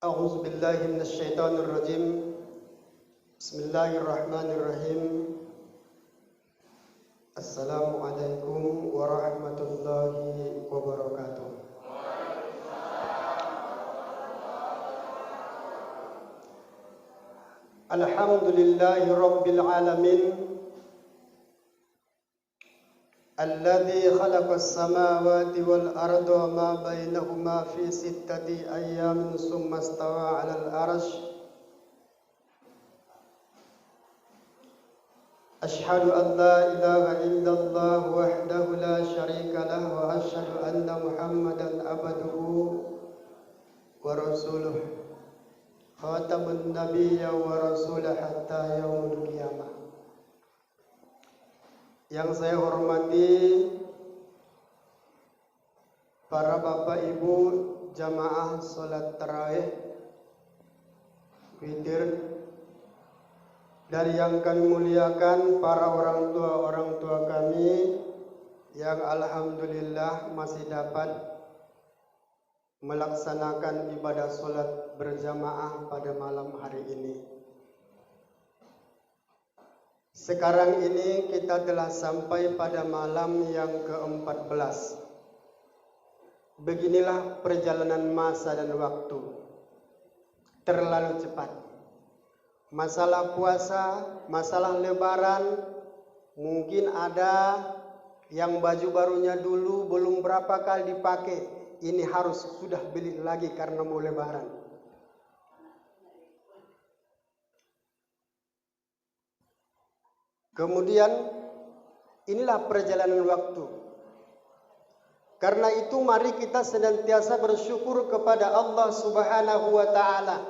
أعوذ بالله من الشيطان الرجيم بسم الله الرحمن الرحيم السلام عليكم ورحمة الله وبركاته. الحمد لله رب العالمين الذي خلق السماوات والأرض وما بينهما في 6 أيام ثم استوى على العرش أشهد أن لا إله إلا الله وحده لا شريك له وأشهد أن محمدا عبده ورسوله خاتم النبي ورسوله حتى يوم القيامة. Yang saya hormati para bapak ibu jamaah salat tarawih witir, dan yang kami muliakan para orang tua kami yang alhamdulillah masih dapat melaksanakan ibadah salat berjamaah pada malam hari ini. Sekarang ini kita telah sampai pada malam yang ke-14. Beginilah perjalanan masa dan waktu. Terlalu cepat. Masalah puasa, masalah lebaran, mungkin ada yang baju barunya dulu belum berapa kali dipakai. Ini harus sudah beli lagi karena mau lebaran. Kemudian inilah perjalanan waktu. Karena itu mari kita senantiasa bersyukur kepada Allah Subhanahu wa taala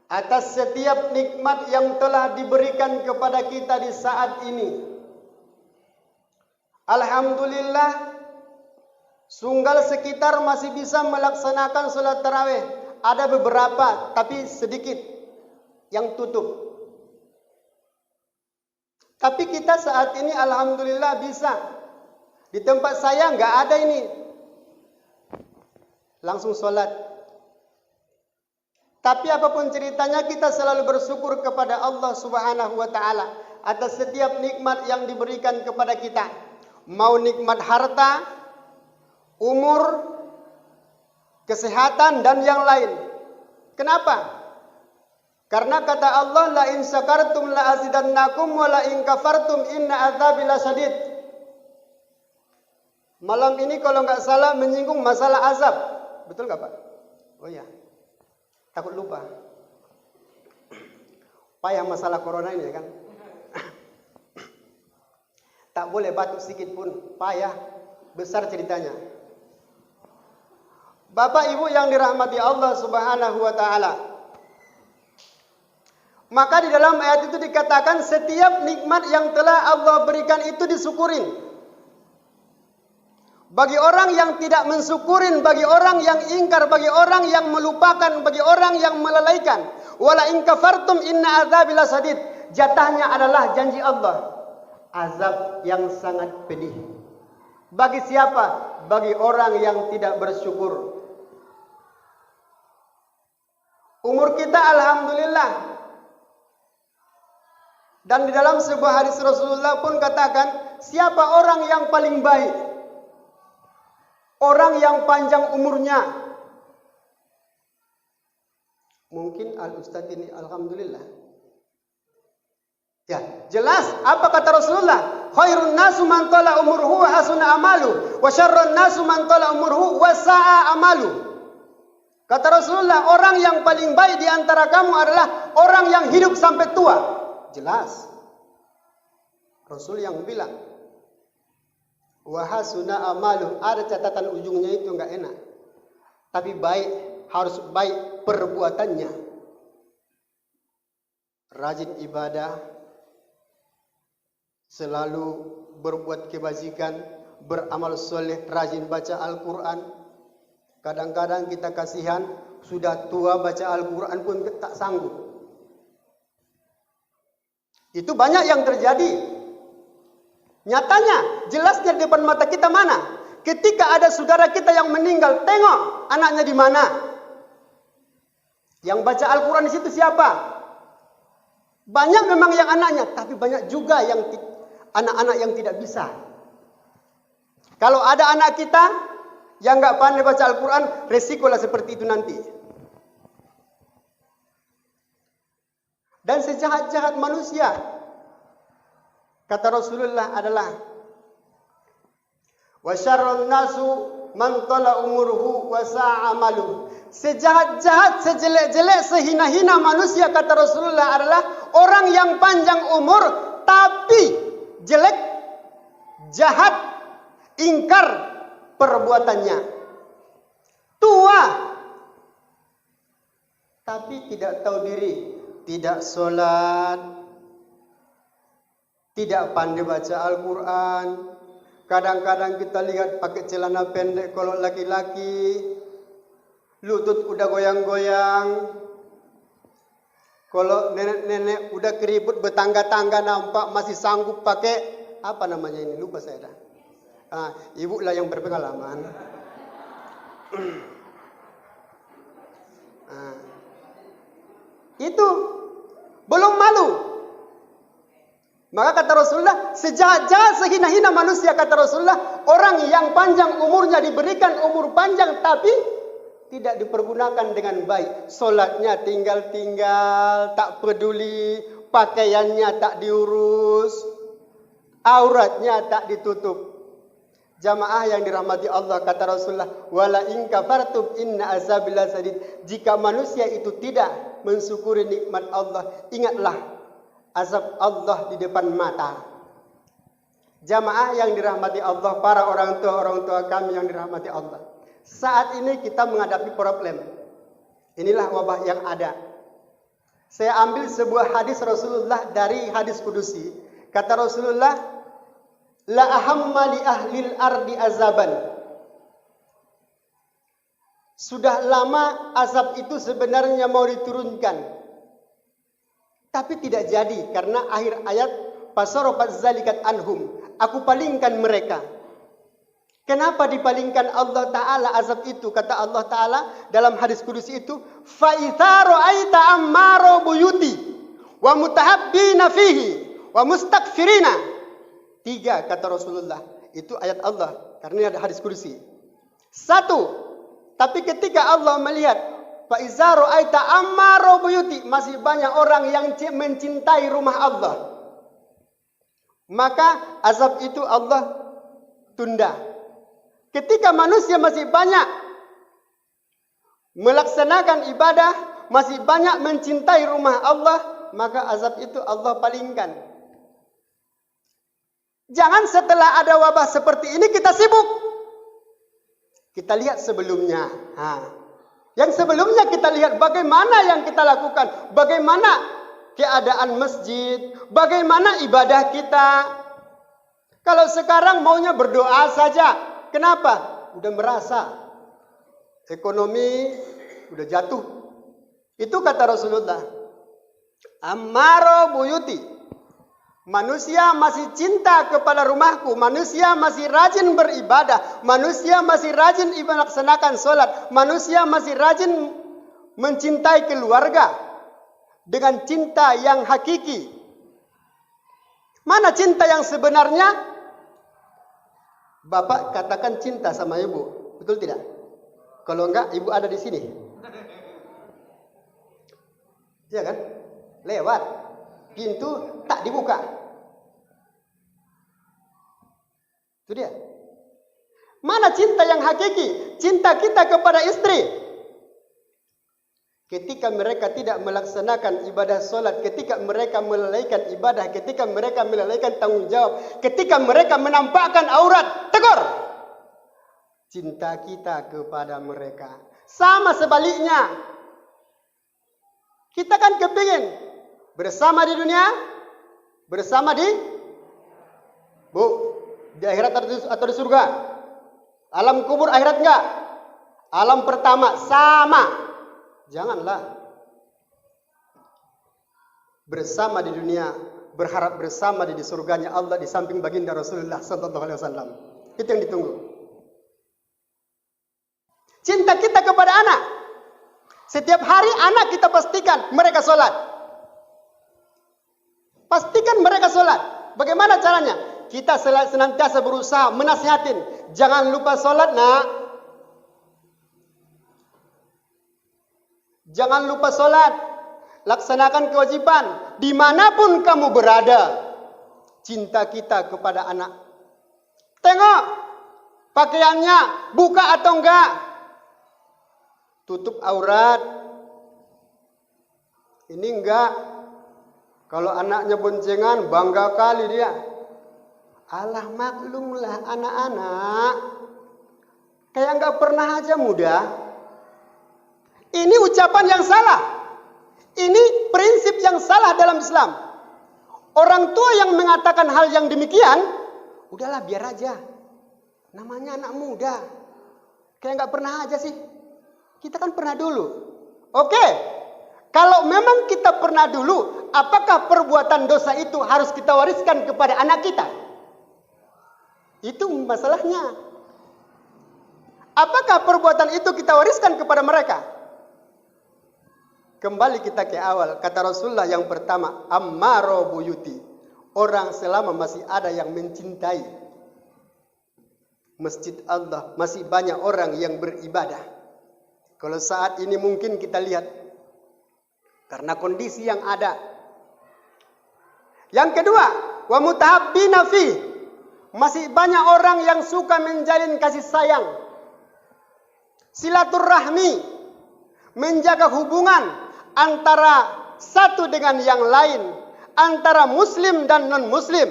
atas setiap nikmat yang telah diberikan kepada kita di saat ini. Alhamdulillah, Sunggal sekitar masih bisa melaksanakan salat tarawih. Ada beberapa, tapi sedikit yang tutup. Tapi kita saat ini alhamdulillah bisa. Di tempat saya nggak ada ini. Langsung sholat. Tapi apapun ceritanya kita selalu bersyukur kepada Allah Subhanahu wa taala atas setiap nikmat yang diberikan kepada kita. Mau nikmat harta, umur, kesehatan dan yang lain. Kenapa? Karena kata Allah, la in syakartum la azidannakum wa la in kafartum inna adzabi lasyadid. Malam ini kalau nggak salah menyinggung masalah azab. Betul nggak Pak? Oh iya. Takut lupa. Payah masalah corona ini kan. Tak boleh batuk sedikit pun. Payah. Besar ceritanya. Bapak Ibu yang dirahmati Allah Subhanahu wa taala. Maka di dalam ayat itu dikatakan setiap nikmat yang telah Allah berikan itu disyukurin. Bagi orang yang tidak mensyukurin, bagi orang yang ingkar, bagi orang yang melupakan, bagi orang yang melalaikan. Wala in kafartum inna adzabi lasyadid. Jatahnya adalah janji Allah. Azab yang sangat pedih. Bagi siapa? Bagi orang yang tidak bersyukur. Umur kita alhamdulillah. Dan di dalam sebuah hadis Rasulullah pun katakan, siapa orang yang paling baik? Orang yang panjang umurnya. Mungkin Al-Ustadz ini alhamdulillah. Ya, jelas apa kata Rasulullah? Khairun nasu man tala umurhu wa hasuna amalu, wa syarrun nasu man tala umurhu wa sa'a amalu. Kata Rasulullah, orang yang paling baik di antara kamu adalah orang yang hidup sampai tua. Jelas. Rasul yang bilang, wahasuna amalu, ada catatan ujungnya itu enggak enak. Tapi baik, harus baik perbuatannya. Rajin ibadah, selalu berbuat kebajikan, beramal soleh, rajin baca Al-Quran. Kadang-kadang kita kasihan, sudah tua baca Al-Quran pun tak sanggup. Itu banyak yang terjadi. Nyatanya, jelas di depan mata kita mana? ketika ada saudara kita yang meninggal, tengok anaknya di mana. Yang baca Al-Quran di situ siapa? Banyak memang yang anaknya, tapi banyak juga yang anak-anak yang tidak bisa. Kalau ada anak kita yang nggak pandai baca Al-Quran, resikolah seperti itu nanti. Dan sejahat-jahat manusia, kata Rasulullah adalah wa syarrun nasu man tala umurhu wa sa'a amaluhu. Sejahat-jahat, sejelek-jelek, sehina-hina manusia, kata Rasulullah, adalah orang yang panjang umur tapi jelek, jahat, ingkar perbuatannya. Tua tapi tidak tahu diri, tidak sholat, tidak pandai baca Al-Quran. Kadang-kadang kita lihat pakai celana pendek kalau laki-laki, lutut udah goyang-goyang. Kalau nenek-nenek udah keriput bertangga-tangga nampak masih sanggup pakai apa namanya ini, lupa saya dah. Ibu lah yang berpengalaman. Itu belum malu. Maka kata Rasulullah, sejahat-jahat, sehina-hina manusia, kata Rasulullah, orang yang panjang umurnya diberikan umur panjang tapi tidak dipergunakan dengan baik. Solatnya tinggal-tinggal, tak peduli, pakaiannya tak diurus, auratnya tak ditutup. Jamaah yang dirahmati Allah, kata Rasulullah, wala in kafartum inna azabillah sadid. Jika manusia itu tidak mensyukuri nikmat Allah, ingatlah azab Allah di depan mata. Jamaah yang dirahmati Allah, para orang tua kami yang dirahmati Allah. Saat ini kita menghadapi problem. Inilah wabah yang ada. Saya ambil sebuah hadis Rasulullah dari hadis kudusi. Kata Rasulullah, la ahamma li ahlil ardi azaban. Sudah lama azab itu sebenarnya mau diturunkan, tapi tidak jadi karena akhir ayat fasarafat zalikat anhum. Aku palingkan mereka. Kenapa dipalingkan Allah Ta'ala azab itu? Kata Allah Ta'ala dalam hadis kudusi itu, fa idza ra'aita ammaro buyuti wa mutahabbina fihi wa mustakfirina. 3 kata Rasulullah. Itu ayat Allah karena ada hadis kudusi. 1, tapi ketika Allah melihat fa idza ra'aita ammaro buyuti, masih banyak orang yang mencintai rumah Allah, maka azab itu Allah tunda. Ketika manusia masih banyak melaksanakan ibadah, masih banyak mencintai rumah Allah, maka azab itu Allah palingkan. Jangan setelah ada wabah seperti ini kita sibuk. Kita lihat sebelumnya. Yang sebelumnya kita lihat bagaimana yang kita lakukan, bagaimana keadaan masjid, bagaimana ibadah kita. Kalau sekarang maunya berdoa saja. Kenapa? Udah merasa ekonomi udah jatuh. Itu kata Rasulullah. Ammaro buyuti. Manusia masih cinta kepada rumahku. Manusia masih rajin beribadah. Manusia masih rajin melaksanakan sholat. Manusia masih rajin mencintai keluarga dengan cinta yang hakiki. Mana cinta yang sebenarnya? Bapak katakan cinta sama ibu, betul tidak? Kalau enggak, ibu ada di sini. Iya kan? Lewat pintu tak dibuka. Itu dia. Mana cinta yang hakiki? Cinta kita kepada istri. Ketika mereka tidak melaksanakan ibadah solat, ketika mereka melalaikan ibadah, ketika mereka melalaikan tanggung jawab, ketika mereka menampakkan aurat, tegur. Cinta kita kepada mereka. Sama sebaliknya. Kita kan kepingin bersama di dunia, bersama di akhirat atau di surga. Alam kubur akhirat enggak? Alam pertama sama. Janganlah bersama di dunia, berharap bersama di surganya Allah di samping baginda Rasulullah sallallahu alaihi wasallam. Itu yang ditunggu. Cinta kita kepada anak. Setiap hari anak kita pastikan mereka sholat. Pastikan mereka sholat. Bagaimana caranya? Kita senantiasa berusaha menasihatin. Jangan lupa sholat, nak. Jangan lupa sholat. Laksanakan kewajiban. Dimanapun kamu berada. Cinta kita kepada anak. Tengok. Pakaiannya buka atau enggak. Tutup aurat. Ini enggak. Kalau anaknya boncengan, bangga kali dia. Alah maklumlah anak-anak. Kayak enggak pernah aja muda. Ini ucapan yang salah. Ini prinsip yang salah dalam Islam. Orang tua yang mengatakan hal yang demikian, udahlah biar aja. Namanya anak muda. Kayak enggak pernah aja sih. Kita kan pernah dulu. Oke. Kalau memang kita pernah dulu, apakah perbuatan dosa itu harus kita wariskan kepada anak kita? Itu masalahnya. Apakah perbuatan itu kita wariskan kepada mereka? Kembali kita ke awal. Kata Rasulullah yang pertama, ammaro buyuti. Orang selama masih ada yang mencintai masjid Allah, masih banyak orang yang beribadah. Kalau saat ini mungkin kita lihat karena kondisi yang ada. Yang kedua, wa mutahabbina fi. Masih banyak orang yang suka menjalin kasih sayang. Silaturahmi, menjaga hubungan antara satu dengan yang lain, antara muslim dan non-muslim.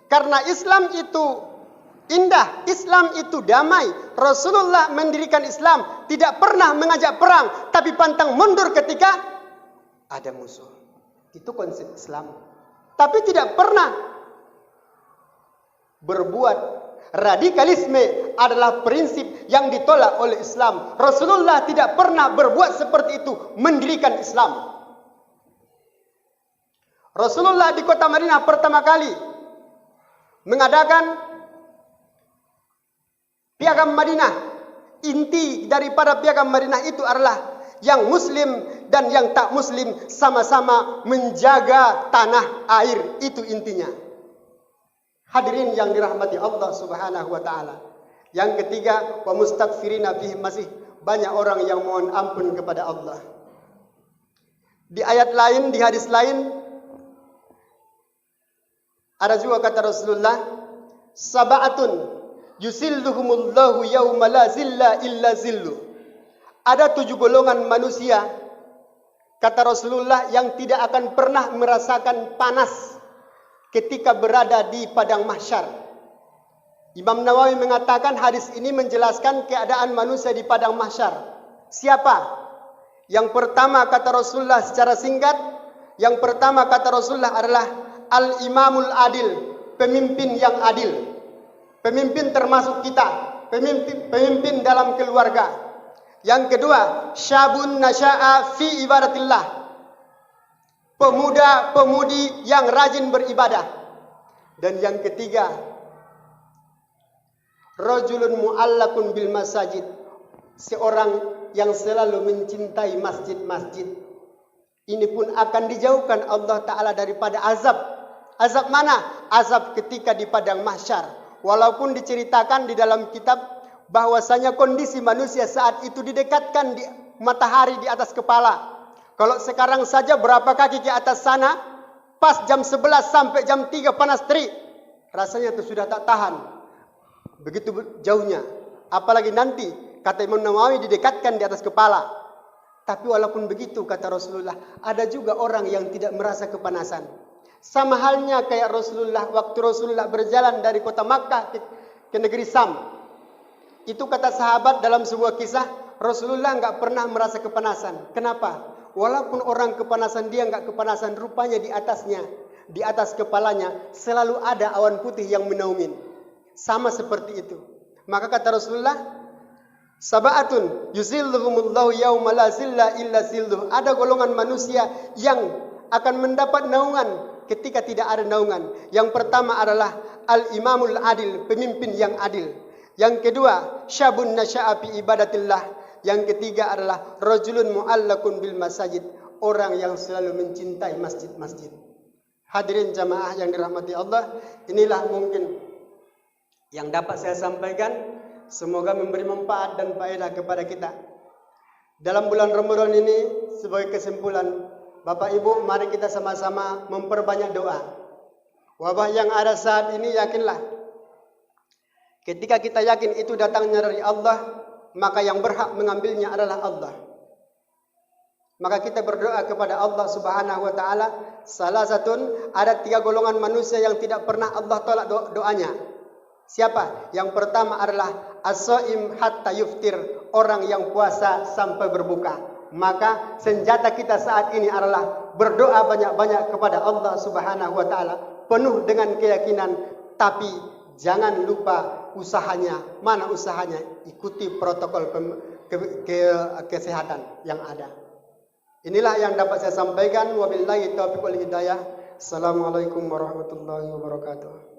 Karena Islam itu indah, Islam itu damai. Rasulullah mendirikan Islam, tidak pernah mengajak perang, tapi pantang mundur ketika ada musuh. Itu konsep Islam. Tapi tidak pernah berbuat radikalisme adalah prinsip yang ditolak oleh Islam. Rasulullah tidak pernah berbuat seperti itu, mendirikan Islam. Rasulullah di kota Madinah pertama kali mengadakan piagam Madinah. Inti daripada piagam Madinah itu adalah yang muslim dan yang tak muslim sama-sama menjaga tanah air. Itu intinya. Hadirin yang dirahmati Allah Subhanahu wa taala. Yang ketiga, wa mustaghfirina fihi, masih banyak orang yang mohon ampun kepada Allah. Di ayat lain, di hadis lain ada juga kata Rasulullah, sab'atun yusilluhumullahu yawma la zilla illa zillu. Ada 7 golongan manusia, kata Rasulullah, yang tidak akan pernah merasakan panas ketika berada di padang mahsyar. Imam Nawawi mengatakan hadis ini menjelaskan keadaan manusia di padang mahsyar. Siapa? Yang pertama kata Rasulullah secara singkat, yang pertama kata Rasulullah adalah al-imamul adil, pemimpin yang adil. Pemimpin termasuk kita, pemimpin dalam keluarga. Yang kedua, syabun nasya'a fi ibadatillah, pemuda-pemudi yang rajin beribadah. Dan yang ketiga, rajulun mu'allakun bil masajid, seorang yang selalu mencintai masjid-masjid. Ini pun akan dijauhkan Allah Ta'ala daripada azab. Azab mana? Azab ketika di padang mahsyar. Walaupun diceritakan di dalam kitab bahwasanya kondisi manusia saat itu didekatkan di matahari di atas kepala. Kalau sekarang saja berapa kaki ke atas sana, pas jam 11 sampai jam 3 panas terik. Rasanya itu sudah tak tahan. Begitu jauhnya. Apalagi nanti, kata Imam Nawawi, didekatkan di atas kepala. Tapi walaupun begitu, kata Rasulullah, ada juga orang yang tidak merasa kepanasan. Sama halnya kayak Rasulullah, waktu Rasulullah berjalan dari kota Makkah ke negeri Sam. Itu kata sahabat dalam sebuah kisah, Rasulullah enggak pernah merasa kepanasan. Kenapa? Walaupun orang kepanasan, dia enggak kepanasan, rupanya di atasnya, di atas kepalanya selalu ada awan putih yang menaungin. Sama seperti itu. Maka kata Rasulullah, sab'atun yuzilluhumullahu yawma la zilla illa zilluh. Ada golongan manusia yang akan mendapat naungan ketika tidak ada naungan. Yang pertama adalah al-imamul adil, pemimpin yang adil. Yang kedua, syabun nasya'a fi ibadatillah. Yang ketiga adalah rajulun mu'allakun bil masajid, orang yang selalu mencintai masjid-masjid. Hadirin jamaah yang dirahmati Allah, inilah mungkin yang dapat saya sampaikan. Semoga memberi manfaat dan faedah kepada kita. Dalam bulan Ramadan ini, sebagai kesimpulan, Bapak Ibu, mari kita sama-sama memperbanyak doa. Wabah yang ada saat ini, yakinlah, ketika kita yakin itu datangnya dari Allah, maka yang berhak mengambilnya adalah Allah. Maka kita berdoa kepada Allah Subhanahu wa taala. Salah satu, ada 3 golongan manusia yang tidak pernah Allah tolak doanya. Siapa? Yang pertama adalah as-shaim hatta yuftir, orang yang puasa sampai berbuka. Maka senjata kita saat ini adalah berdoa banyak-banyak kepada Allah Subhanahu wa taala, penuh dengan keyakinan, tapi jangan lupa usahanya. Mana usahanya? Ikuti protokol kesehatan yang ada. Inilah yang dapat saya sampaikan. Wabillahi taufiq wal hidayah. Assalamualaikum warahmatullahi wabarakatuh.